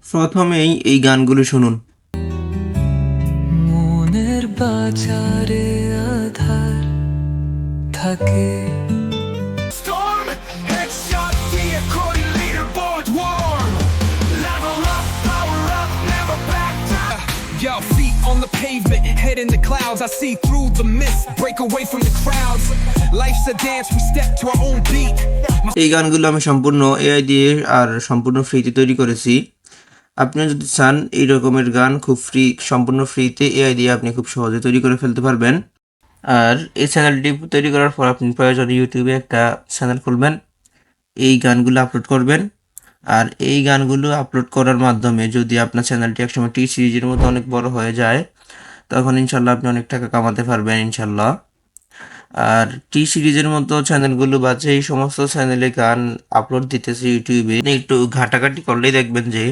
প্রথমেই এই গানগুলো শুনুন। মনের বাজারে আধার থাকে। Storm, headshot, vehicle, leaderboard, warm. Level up, power up, never back down. Yo, feet on the pavement, head in the clouds. I see through the mist, break away from the crowds. Life's a dance, we step to our own beat. এই গানগুলো আমি সম্পূর্ণ AI দিয়ে আর সম্পূর্ণ ফ্রিতে তৈরি করেছি। আপনি যদি চান এই রকমের গান খুব সম্পূর্ণ ফ্রিতে এআই দিয়ে আপনি খুব সহজে তৈরি করে ফেলতে পারবেন। আর এই চ্যানেলটি তৈরি করার পর আপনি প্রয়োজনে ইউটিউবে একটা চ্যানেল খুলবেন, এই গানগুলো আপলোড করবেন। আর এই গানগুলো আপলোড করার মাধ্যমে যদি আপনার চ্যানেলটি একসময় টি সিরিজের মতো অনেক বড় হয়ে যায়, তখন ইনশাল্লাহ আপনি অনেক টাকা কামাতে পারবেন ইনশাল্লাহ। আর টি সিরিজের মতো চ্যানেলগুলো বা এই সমস্ত চ্যানেলে গান আপলোড দিতেছে ইউটিউবে, একটু ঘাটাঘাটি করলেই দেখবেন যে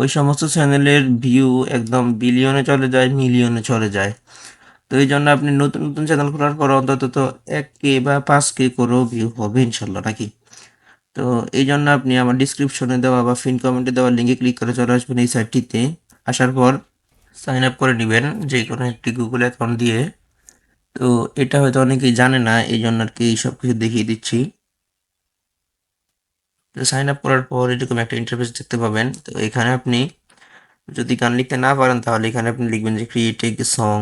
ওই সমস্ত চ্যানেলের ভিউ একদম বিলিয়নে চলে যায়, মিলিয়নে চলে যায়। তো এই জন্য আপনি নতুন নতুন চ্যানেল খোলার পর অন্তত তো 1K বা 5K করেও ভিউ হবে ইনশাল্লাহ, নাকি? তো এই জন্য আপনি আমার ডিসক্রিপশনে দেওয়া বা ফিন কমেন্টে দেওয়া লিঙ্কে ক্লিক করে চলে আসবেন এই সাইটটিতে। আসার পর সাইন আপ করে নেবেন যে কোনো একটি গুগল অ্যাকাউন্ট দিয়ে। তো এটা হয়তো অনেকেই জানে না, এই জন্য আর কি সব কিছু দেখিয়ে দিচ্ছি। তো সাইন আপ করার পর এরকম একটা ইন্টারফেস দেখতে পাবেন। তো এখানে আপনি যদি গান লিখতে না পারেন তাহলে এখানে আপনি লিখবেন যে ক্রিয়েট এ সং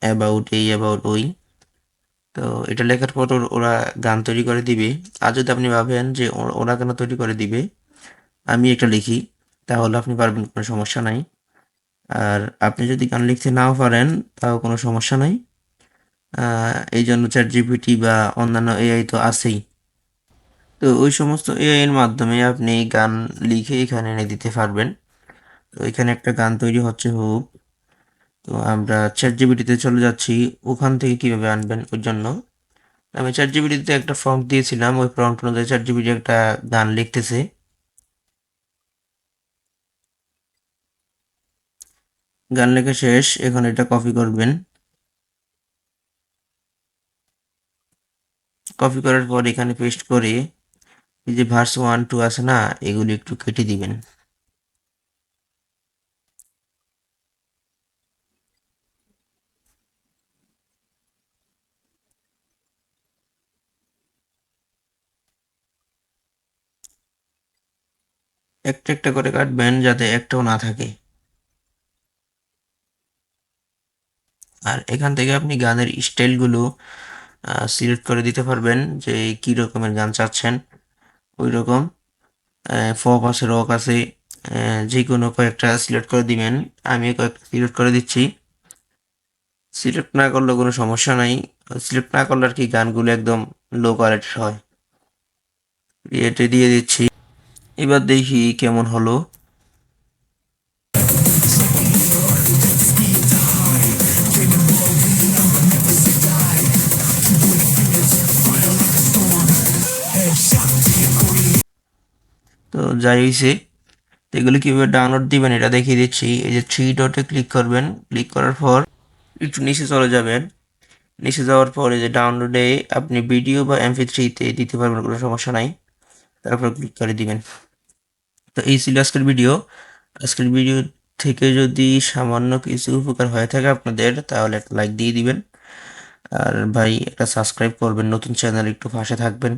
অ্যাবাউট এই অ্যাবাউট ওই। তো এটা লেখার পর ওরা গান তৈরি করে দিবে। আর যদি আপনি ভাবেন যে ওরা কেন তৈরি করে দিবে, আমি একটা লিখি, তাহলে আপনি পারবেন, কোনো সমস্যা নাই। আর আপনি যদি গান লিখতে নাও পারেন তাও কোনো সমস্যা নাই। এই জন্য চ্যাট জিপিটি বা অন্যান্য এআই তো আছেই। তো ওই সমস্ত এআই এর মাধ্যমে আপনি গান লিখে এখানে এনে দিতে পারবেন। তো এখানে একটা গান তৈরি হচ্ছে হোক। তো আমরা চ্যাট জিপিটিতে চলে যাচ্ছি, ওখান থেকে কিভাবে আনবেন ওর জন্য আমি চ্যাট জিপিটিতে একটা প্রম্পট দিয়েছিলাম, ওই প্রম্পট অনুযায়ী চ্যাট জিপিটি একটা গান লিখতেছে। গান লেখা শেষ, এখন এটা কপি করবেন। কপি করার পর এখানে পেস্ট করে এই যে ভার্স 1 2 আছে না, এগুলি একটু কেটে দিবেন। একটা একটা করে কাটবেন যাতে একটাও না থাকে। আর এখান থেকে আপনি গানের স্টাইলগুলো সিলেক্ট করে দিতে পারবেন যে কি রকমের গান চাচ্ছেন ওই রকম। ফক আছে, রক আছে, যে কোনো কয়েকটা সিলেক্ট করে দিবেন। আমি কয়েকটা সিলেক্ট করে দিচ্ছি। সিলেক্ট না করলে কোনো সমস্যা নাই। সিলেক্ট না করলে আর কি গানগুলো একদম লো কোয়ালিটির হয়। এটা দিয়ে দিচ্ছি। এবার দেখি কেমন হলো। তো যাই হয়েছে, তো এগুলো কীভাবে ডাউনলোড দিবেন এটা দেখিয়ে দিচ্ছি। এই যে থ্রি ডটে ক্লিক করবেন, ক্লিক করার পর একটু নিচে চলে যাবেন। নিচে যাওয়ার পর এই যে ডাউনলোডে আপনি ভিডিও বা MP3-তে দিতে পারবেন, কোনো সমস্যা নাই। তারপর ক্লিক করে দিবেন। তো এই ছিল আজকের ভিডিও। আজকের ভিডিও থেকে যদি সামান্য কিছু উপকার হয়ে থাকে আপনাদের, তাহলে একটা লাইক দিয়ে দিবেন। আর ভাই একটা সাবস্ক্রাইব করবেন, নতুন চ্যানেল একটু পাশে থাকবেন।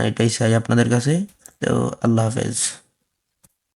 এটাই চাই আপনাদের কাছে। তো আল্লাহ হাফেজ।